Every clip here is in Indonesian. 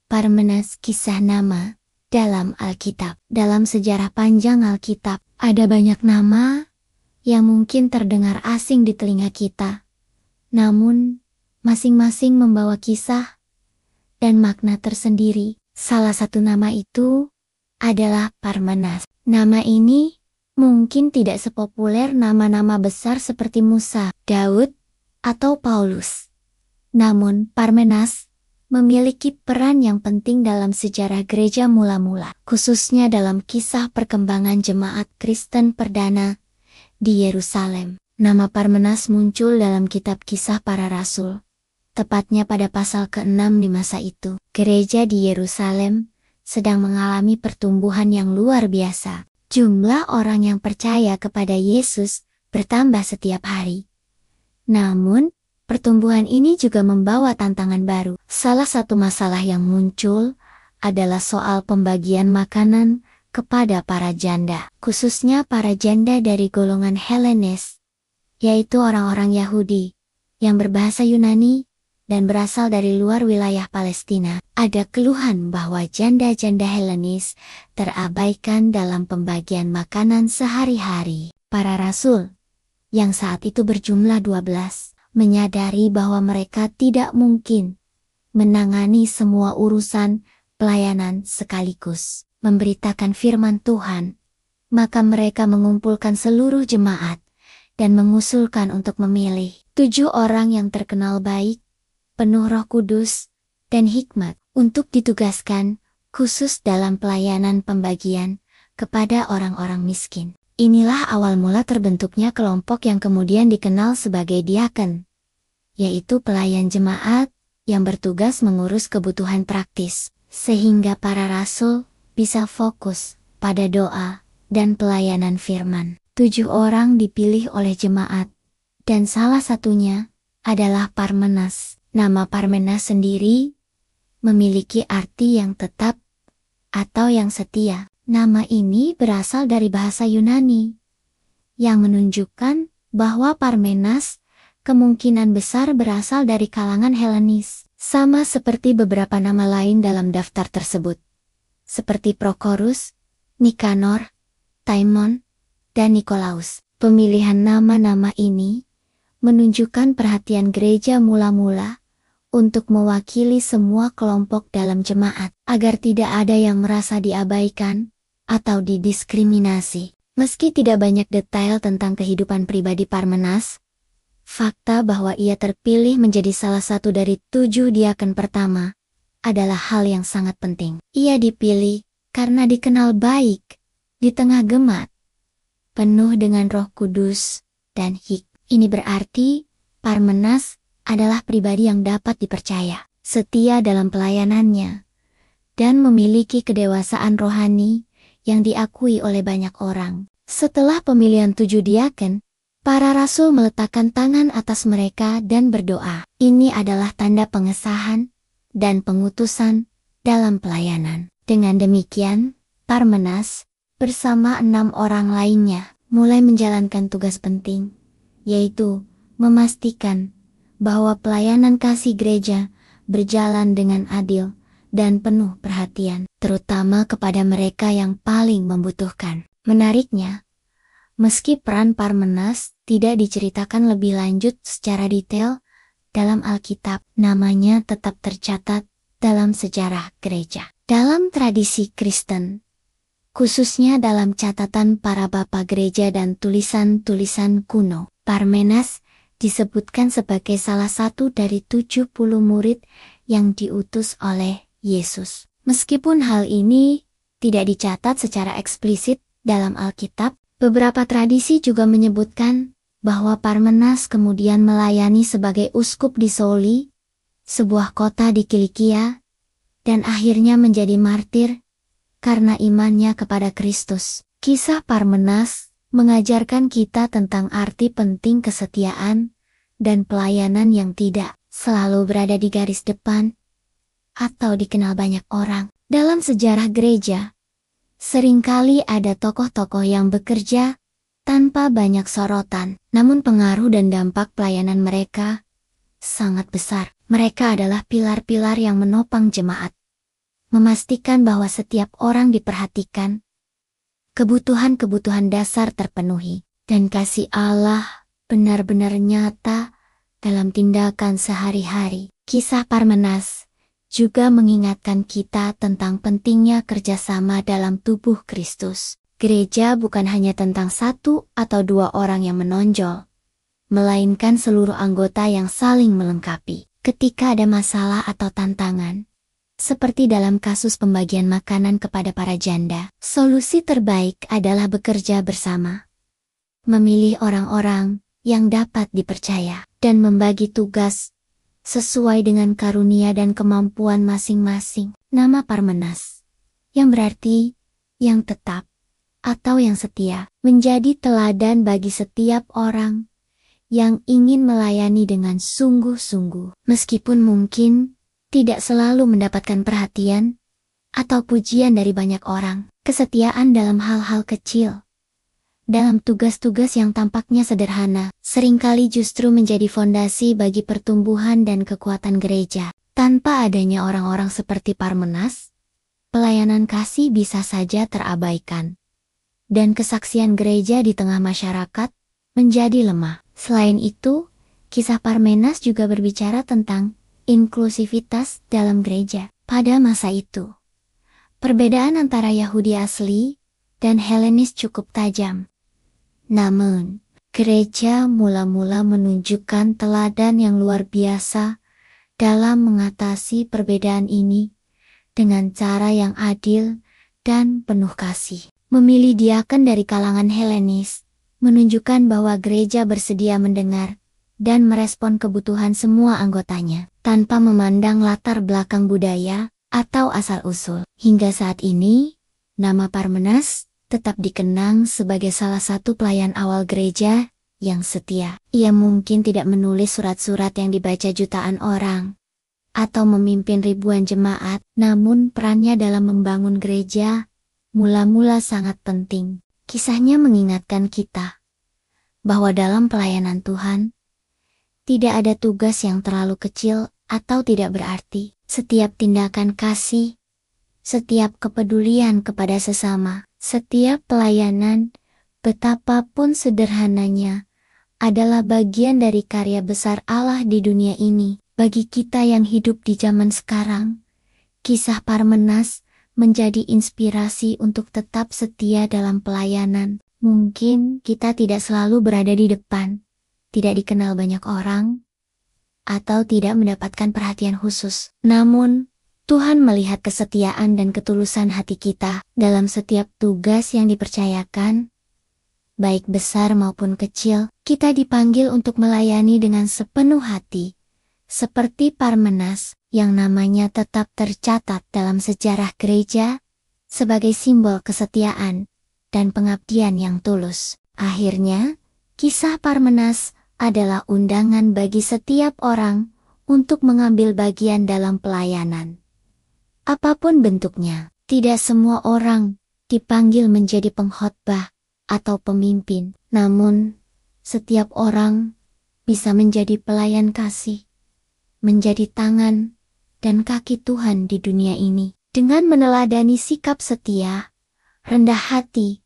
Parmenas kisah nama dalam Alkitab. Dalam sejarah panjang Alkitab, ada banyak nama yang mungkin terdengar asing di telinga kita. Namun, masing-masing membawa kisah dan makna tersendiri. Salah satu nama itu adalah Parmenas. Nama ini mungkin tidak sepopuler nama-nama besar seperti Musa, Daud, atau Paulus. Namun, Parmenas memiliki peran yang penting dalam sejarah gereja mula-mula, khususnya dalam kisah perkembangan jemaat Kristen perdana di Yerusalem. Nama Parmenas muncul dalam kitab Kisah Para Rasul, tepatnya pada pasal ke-6 di masa itu. Gereja di Yerusalem sedang mengalami pertumbuhan yang luar biasa. Jumlah orang yang percaya kepada Yesus bertambah setiap hari. Namun, pertumbuhan ini juga membawa tantangan baru. Salah satu masalah yang muncul adalah soal pembagian makanan kepada para janda, khususnya para janda dari golongan Helenes, yaitu orang-orang Yahudi yang berbahasa Yunani dan berasal dari luar wilayah Palestina. Ada keluhan bahwa janda-janda Helenis terabaikan dalam pembagian makanan sehari-hari. Para rasul, yang saat itu berjumlah 12, menyadari bahwa mereka tidak mungkin menangani semua urusan pelayanan sekaligus. Memberitakan firman Tuhan, maka mereka mengumpulkan seluruh jemaat dan mengusulkan untuk memilih 7 orang yang terkenal baik, penuh Roh Kudus, dan hikmat untuk ditugaskan khusus dalam pelayanan pembagian kepada orang-orang miskin. Inilah awal mula terbentuknya kelompok yang kemudian dikenal sebagai diaken, yaitu pelayan jemaat yang bertugas mengurus kebutuhan praktis, sehingga para rasul bisa fokus pada doa dan pelayanan firman. 7 orang dipilih oleh jemaat, dan salah satunya adalah Parmenas. Nama Parmenas sendiri memiliki arti yang tetap atau yang setia. Nama ini berasal dari bahasa Yunani, yang menunjukkan bahwa Parmenas kemungkinan besar berasal dari kalangan Helenis, sama seperti beberapa nama lain dalam daftar tersebut, seperti Prokorus, Nikanor, Taimon, dan Nikolaus. Pemilihan nama-nama ini menunjukkan perhatian gereja mula-mula untuk mewakili semua kelompok dalam jemaat, agar tidak ada yang merasa diabaikan atau didiskriminasi. Meski tidak banyak detail tentang kehidupan pribadi Parmenas, fakta bahwa ia terpilih menjadi salah satu dari 7 diaken pertama adalah hal yang sangat penting. Ia dipilih karena dikenal baik di tengah gemat, penuh dengan Roh Kudus dan hikmat. Ini berarti Parmenas adalah pribadi yang dapat dipercaya, setia dalam pelayanannya, dan memiliki kedewasaan rohani yang diakui oleh banyak orang. Setelah pemilihan 7 diaken, para rasul meletakkan tangan atas mereka dan berdoa. Ini adalah tanda pengesahan dan pengutusan dalam pelayanan. Dengan demikian, Parmenas bersama 6 orang lainnya mulai menjalankan tugas penting, yaitu memastikan bahwa pelayanan kasih gereja berjalan dengan adil dan penuh perhatian, terutama kepada mereka yang paling membutuhkan. Menariknya, meski peran Parmenas tidak diceritakan lebih lanjut secara detail dalam Alkitab, namanya tetap tercatat dalam sejarah gereja. Dalam tradisi Kristen, khususnya dalam catatan para bapa gereja dan tulisan-tulisan kuno, Parmenas disebutkan sebagai salah satu dari 70 murid yang diutus oleh Yesus. Meskipun hal ini tidak dicatat secara eksplisit dalam Alkitab, beberapa tradisi juga menyebutkan bahwa Parmenas kemudian melayani sebagai uskup di Soli, sebuah kota di Kilikia, dan akhirnya menjadi martir karena imannya kepada Kristus. Kisah Parmenas mengajarkan kita tentang arti penting kesetiaan dan pelayanan yang tidak selalu berada di garis depan atau dikenal banyak orang. Dalam sejarah gereja, seringkali ada tokoh-tokoh yang bekerja tanpa banyak sorotan, namun pengaruh dan dampak pelayanan mereka sangat besar. Mereka adalah pilar-pilar yang menopang jemaat, memastikan bahwa setiap orang diperhatikan, kebutuhan-kebutuhan dasar terpenuhi, dan kasih Allah benar-benar nyata dalam tindakan sehari-hari. Kisah Parmenas juga mengingatkan kita tentang pentingnya kerjasama dalam tubuh Kristus. Gereja bukan hanya tentang satu atau dua orang yang menonjol, melainkan seluruh anggota yang saling melengkapi. Ketika ada masalah atau tantangan, seperti dalam kasus pembagian makanan kepada para janda, solusi terbaik adalah bekerja bersama. Memilih orang-orang yang dapat dipercaya, dan membagi tugas sesuai dengan karunia dan kemampuan masing-masing. Nama Parmenas, yang berarti yang tetap atau yang setia, menjadi teladan bagi setiap orang yang ingin melayani dengan sungguh-sungguh. Meskipun mungkin tidak selalu mendapatkan perhatian atau pujian dari banyak orang, kesetiaan dalam hal-hal kecil, dalam tugas-tugas yang tampaknya sederhana, seringkali justru menjadi fondasi bagi pertumbuhan dan kekuatan gereja. Tanpa adanya orang-orang seperti Parmenas, pelayanan kasih bisa saja terabaikan, dan kesaksian gereja di tengah masyarakat menjadi lemah. Selain itu, kisah Parmenas juga berbicara tentang inklusivitas dalam gereja. Pada masa itu, perbedaan antara Yahudi asli dan Helenis cukup tajam. Namun, gereja mula-mula menunjukkan teladan yang luar biasa dalam mengatasi perbedaan ini dengan cara yang adil dan penuh kasih. Memilih diaken dari kalangan Helenis menunjukkan bahwa gereja bersedia mendengar dan merespon kebutuhan semua anggotanya, tanpa memandang latar belakang budaya atau asal-usul. Hingga saat ini, nama Parmenas tetap dikenang sebagai salah satu pelayan awal gereja yang setia. Ia mungkin tidak menulis surat-surat yang dibaca jutaan orang, atau memimpin ribuan jemaat, namun perannya dalam membangun gereja mula-mula sangat penting. Kisahnya mengingatkan kita bahwa dalam pelayanan Tuhan, tidak ada tugas yang terlalu kecil atau tidak berarti. Setiap tindakan kasih, setiap kepedulian kepada sesama, setiap pelayanan, betapapun sederhananya, adalah bagian dari karya besar Allah di dunia ini. Bagi kita yang hidup di zaman sekarang, kisah Parmenas menjadi inspirasi untuk tetap setia dalam pelayanan. Mungkin kita tidak selalu berada di depan, tidak dikenal banyak orang, atau tidak mendapatkan perhatian khusus. Namun, Tuhan melihat kesetiaan dan ketulusan hati kita dalam setiap tugas yang dipercayakan. Baik besar maupun kecil, kita dipanggil untuk melayani dengan sepenuh hati. Seperti Parmenas, yang namanya tetap tercatat dalam sejarah gereja, sebagai simbol kesetiaan dan pengabdian yang tulus. Akhirnya, kisah Parmenas adalah undangan bagi setiap orang untuk mengambil bagian dalam pelayanan. Apapun bentuknya, tidak semua orang dipanggil menjadi pengkhotbah atau pemimpin, namun setiap orang bisa menjadi pelayan kasih, menjadi tangan dan kaki Tuhan di dunia ini. Dengan meneladani sikap setia, rendah hati,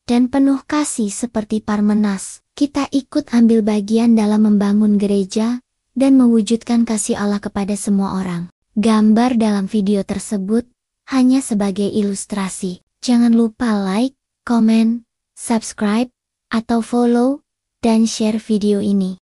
dan penuh kasih seperti Parmenas, kita ikut ambil bagian dalam membangun gereja dan mewujudkan kasih Allah kepada semua orang. Gambar dalam video tersebut hanya sebagai ilustrasi. Jangan lupa like, komen, subscribe, atau follow, dan share video ini.